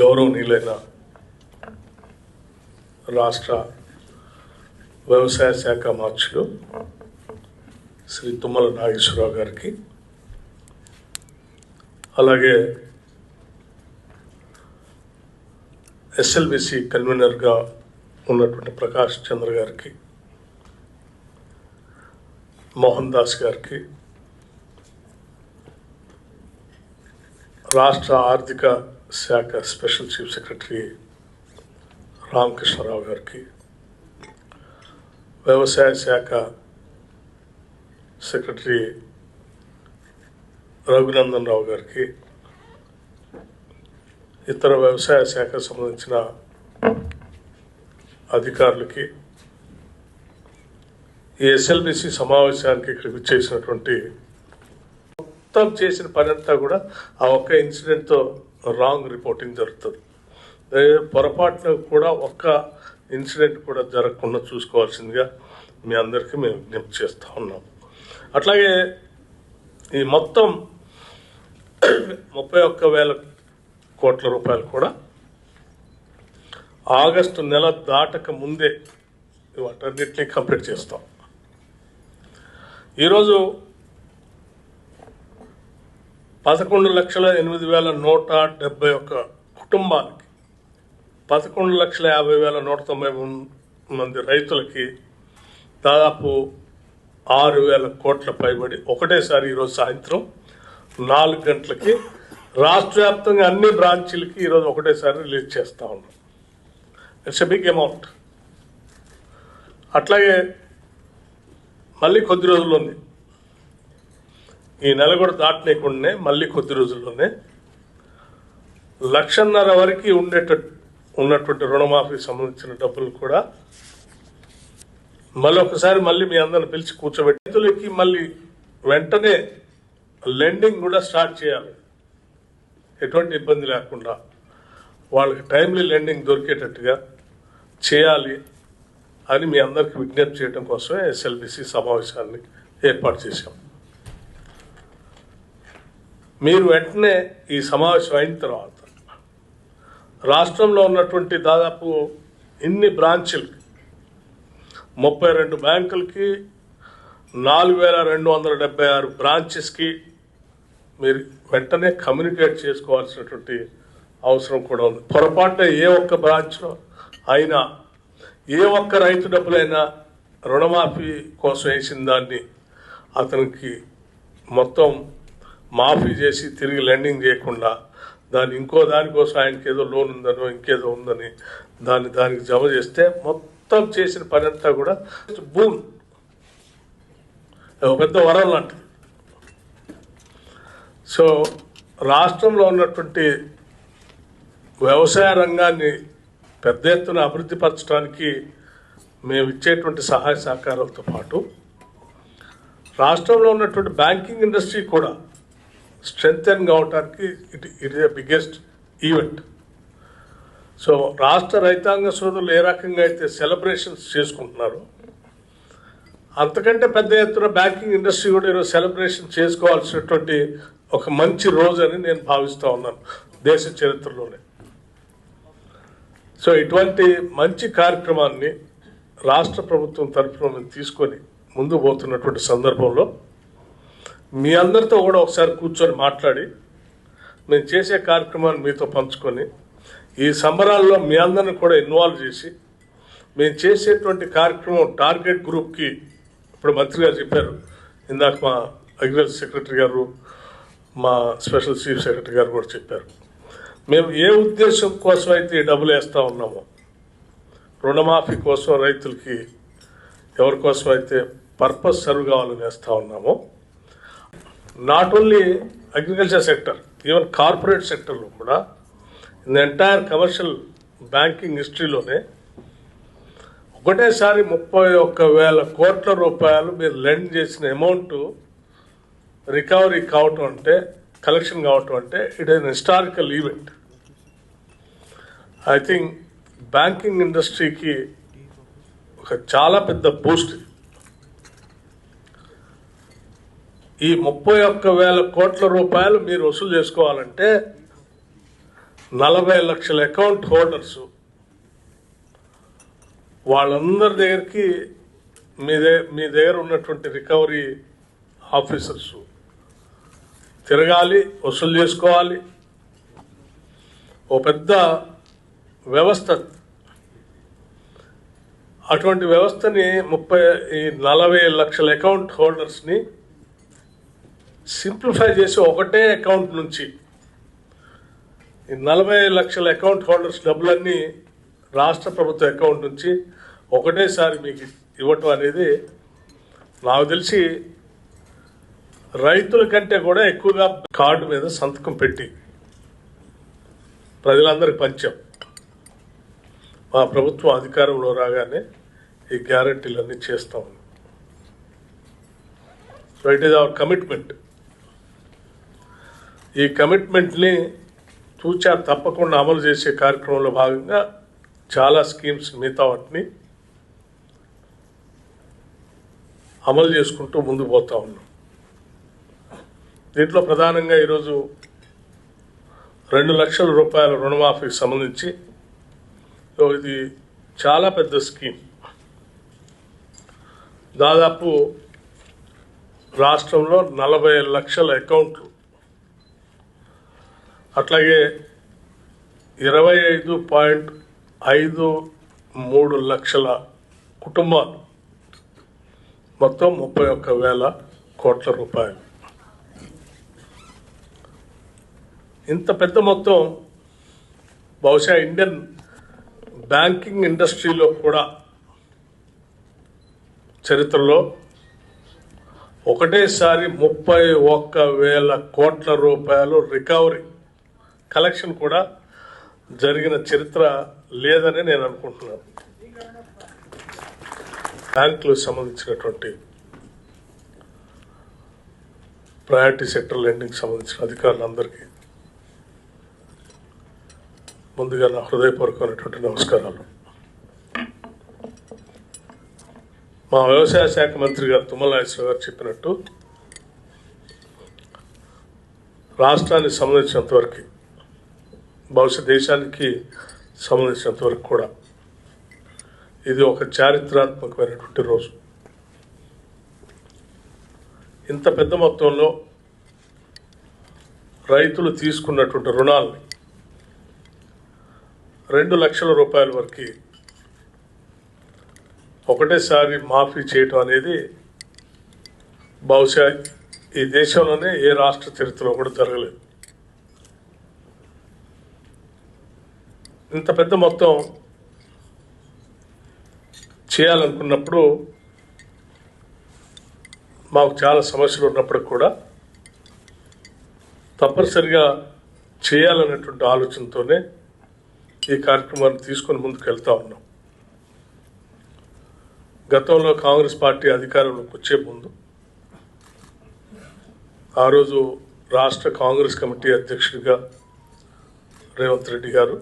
గౌరవనీయులైన రాష్ట్ర వ్యవసాయ శాఖ మార్చులు శ్రీ తుమ్మల నాగేశ్వరరావు గారికి, అలాగే ఎస్ఎల్బిసి కన్వీనర్గా ఉన్నటువంటి ప్రకాష్ చంద్ర గారికి, మోహన్ దాస్ గారికి, రాష్ట్ర ఆర్థిక శాఖ స్పెషల్ చీఫ్ సెక్రటరీ రామకృష్ణరావు గారికి, వ్యవసాయ శాఖ సెక్రటరీ రఘునందన్ రావు గారికి, ఇతర వ్యవసాయ శాఖకు సంబంధించిన అధికారులకి, ఈ ఎస్ఎల్బిసి సమావేశానికి ఇక్కడికి వచ్చేసినటువంటి మొత్తం చేసిన పని అంతా కూడా ఆ ఒక్క ఇన్సిడెంట్తో రాంగ్ రిపోర్టింగ్ జరుగుతుంది. పొరపాటున కూడా ఒక్క ఇన్సిడెంట్ కూడా జరగకుండా చూసుకోవాల్సిందిగా మీ అందరికీ మేము విజ్ఞప్తి చేస్తూ ఉన్నాం. అట్లాగే ఈ మొత్తం 31,000 కోట్ల రూపాయలు కూడా ఆగస్టు నెల దాటక ముందే వాటన్నిటినీ కంప్లీట్ చేస్తాం. ఈరోజు 11,08,171 కుటుంబాలకి, 11,50,190 మంది రైతులకి దాదాపు 6,000 కోట్ల పైబడి ఒకటేసారి ఈరోజు సాయంత్రం 4 గంటలకి రాష్ట్ర వ్యాప్తంగా అన్ని బ్రాంచీలకి ఈరోజు ఒకటేసారి రిలీజ్ చేస్తూ ఉన్నాం. It's a big amount. అట్లాగే మళ్ళీ కొద్ది రోజుల్లోనే, ఈ నెల కూడా దాటనేకుండానే మళ్ళీ కొద్ది రోజుల్లోనే 1,50,000 వరకు ఉన్నటువంటి రుణమాఫీ సంబంధించిన డబ్బులు కూడా మళ్ళీ మీ అందరిని పిలిచి కూర్చోబెట్టి రైతులకి మళ్ళీ వెంటనే లెండింగ్ కూడా స్టార్ట్ చేయాలి. ఎటువంటి ఇబ్బంది లేకుండా వాళ్ళకి టైమ్లీ లెండింగ్ దొరికేటట్టుగా చేయాలి అని మీ అందరికీ విజ్ఞప్తి చేయడం కోసమే ఎస్ఎల్బిసి సమావేశాన్ని ఏర్పాటు చేశాం. మీరు వెంటనే ఈ సమావేశం అయిన తర్వాత రాష్ట్రంలో ఉన్నటువంటి దాదాపు ఇన్ని బ్రాంచులకి, 32 బ్యాంకులకి, 4,276 బ్రాంచెస్కి మీరు వెంటనే కమ్యూనికేట్ చేసుకోవాల్సినటువంటి అవసరం కూడా ఉంది. పొరపాటున ఏ ఒక్క బ్రాంచ్లో అయినా ఏ ఒక్క రైతు డబ్బులైనా రుణమాఫీ కోసం వేసిన దాన్ని అతనికి మొత్తం మాఫీ చేసి తిరిగి లెండింగ్ చేయకుండా దాన్ని ఇంకో దానికోసం ఆయనకి ఏదో లోన్ ఉందనో ఇంకేదో ఉందని దానికి జమ చేస్తే మొత్తం చేసిన పని అంతా కూడా బూమ్, పెద్ద వరం లాంటిది. సో రాష్ట్రంలో ఉన్నటువంటి వ్యవసాయ రంగాన్ని పెద్ద ఎత్తున అభివృద్ధి పరచడానికి మేము ఇచ్చేటువంటి సహాయ సహకారాలతో పాటు రాష్ట్రంలో ఉన్నటువంటి బ్యాంకింగ్ ఇండస్ట్రీ కూడా స్ట్రెంగ్తెన్ కావడానికి it is the biggest event. So రాష్ట్ర రైతాంగ సోదరులు ఏ రకంగా అయితే సెలబ్రేషన్స్ చేసుకుంటున్నారో అంతకంటే పెద్ద ఎత్తున బ్యాంకింగ్ ఇండస్ట్రీ కూడా ఈరోజు సెలబ్రేషన్ చేసుకోవాల్సినటువంటి ఒక మంచి రోజు అని నేను భావిస్తూ ఉన్నాను దేశ చరిత్రలోనే. సో ఇటువంటి మంచి కార్యక్రమాన్ని రాష్ట్ర ప్రభుత్వం తరఫున మేము తీసుకొని ముందు పోతున్నటువంటి సందర్భంలో మీ అందరితో కూడా ఒకసారి కూర్చొని మాట్లాడి మేము చేసే కార్యక్రమాన్ని మీతో పంచుకొని ఈ సంబరాల్లో మీ అందరిని కూడా ఇన్వాల్వ్ చేసి మేము చేసేటువంటి కార్యక్రమం టార్గెట్ గ్రూప్కి, ఇప్పుడు మంత్రి గారు చెప్పారు, ఇందాక మా అగ్రికల్చర్ సెక్రటరీ గారు, మా స్పెషల్ చీఫ్ సెక్రటరీ గారు కూడా చెప్పారు, మేము ఏ ఉద్దేశం కోసం అయితే ఈ డబ్బులు వేస్తూ ఉన్నామో, రుణమాఫీ కోసం రైతులకి ఎవరి కోసం అయితే పర్పస్ సర్వ్ కావాలని వేస్తూ ఉన్నామో, not only agriculture sector, even corporate సెక్టర్లో కూడా in the entire commercial banking హిస్టరీలోనే ఒకటేసారి 31,000 కోట్ల రూపాయలు మీరు లెండ్ చేసిన అమౌంట్ రికవరీ కావటం అంటే, కలెక్షన్ కావటం అంటే it is historical event. I think banking ఇండస్ట్రీకి ఒక చాలా పెద్ద బూస్ట్. ఈ 31,000 కోట్ల రూపాయలు మీరు వసూలు చేసుకోవాలంటే 40 లక్షల అకౌంట్ హోల్డర్స్ వాళ్ళందరి దగ్గరికి మీ దగ్గర ఉన్నటువంటి రికవరీ ఆఫీసర్స్ తిరగాలి, వసూలు చేసుకోవాలి. ఓ పెద్ద వ్యవస్థ. అటువంటి వ్యవస్థని 40 లక్షల అకౌంట్ హోల్డర్స్ని సింప్లిఫై చేసి ఒకటే అకౌంట్ నుంచి ఈ 40 లక్షల అకౌంట్ హోల్డర్స్ డబ్బులన్నీ రాష్ట్ర ప్రభుత్వ అకౌంట్ నుంచి ఒకటేసారి మీకు ఇవ్వటం అనేది నాకు తెలిసి రైతుల కంటే కూడా ఎక్కువగా కార్డు మీద సంతకం పెట్టి ప్రజలందరికీ పంచాం. మా ప్రభుత్వం అధికారంలో రాగానే ఈ గ్యారంటీలన్నీ చేస్తాం. So it is our commitment. ఈ కమిట్మెంట్ని తూచా తప్పకుండా అమలు చేసే కార్యక్రమంలో భాగంగా చాలా స్కీమ్స్ మిగతా వాటిని అమలు చేసుకుంటూ ముందుకు పోతా ఉన్నాం. దీంట్లో ప్రధానంగా ఈరోజు 2 లక్షల రూపాయల రుణమాఫీకి సంబంధించి ఇది చాలా పెద్ద స్కీమ్. దాదాపు రాష్ట్రంలో 40 లక్షల అకౌంట్లు, అట్లాగే 25.53 లక్షల కుటుంబాలు, మొత్తం 31,000 కోట్ల రూపాయలు. ఇంత పెద్ద మొత్తం బహుశా ఇండియన్ బ్యాంకింగ్ ఇండస్ట్రీలో కూడా చరిత్రలో ఒకటేసారి 31,000 కోట్ల రూపాయలు రికవరీ కలెక్షన్ కూడా జరిగిన చరిత్ర లేదని నేను అనుకుంటున్నాను. బ్యాంకులకు సంబంధించినటువంటి ప్రయారిటీ సెక్టర్ లెండింగ్ సంబంధించిన అధికారులందరికీ ముందుగా నా హృదయపూర్వకమైనటువంటి నమస్కారాలు. మా వ్యవసాయ శాఖ మంత్రి గారు తుమ్మల నాగేశ్వరరావు గారు చెప్పినట్టు రాష్ట్రానికి సంబంధించినంత వరకు, బహుశా దేశానికి సంబంధించినంత వరకు కూడా ఇది ఒక చారిత్రాత్మకమైనటువంటి రోజు. ఇంత పెద్ద మొత్తంలో రైతులు తీసుకున్నటువంటి రుణాలని 2 లక్షల రూపాయల వరకు ఒకటేసారి మాఫీ చేయటం అనేది బహుశా ఈ దేశంలోనే ఏ రాష్ట్ర చరిత్రలో కూడా జరగలేదు. ఇంత పెద్ద మొత్తం చేయాలనుకున్నప్పుడు మాకు చాలా సమస్యలు ఉన్నప్పటికి కూడా తప్పనిసరిగా చేయాలనేటువంటి ఆలోచనతోనే ఈ కార్యక్రమాన్ని తీసుకొని ముందుకు వెళ్తా ఉన్నాం. గతంలో కాంగ్రెస్ పార్టీ అధికారంలోకి వచ్చే ముందు ఆ రోజు రాష్ట్ర కాంగ్రెస్ కమిటీ అధ్యక్షుడిగా రేవంత్ రెడ్డి గారు,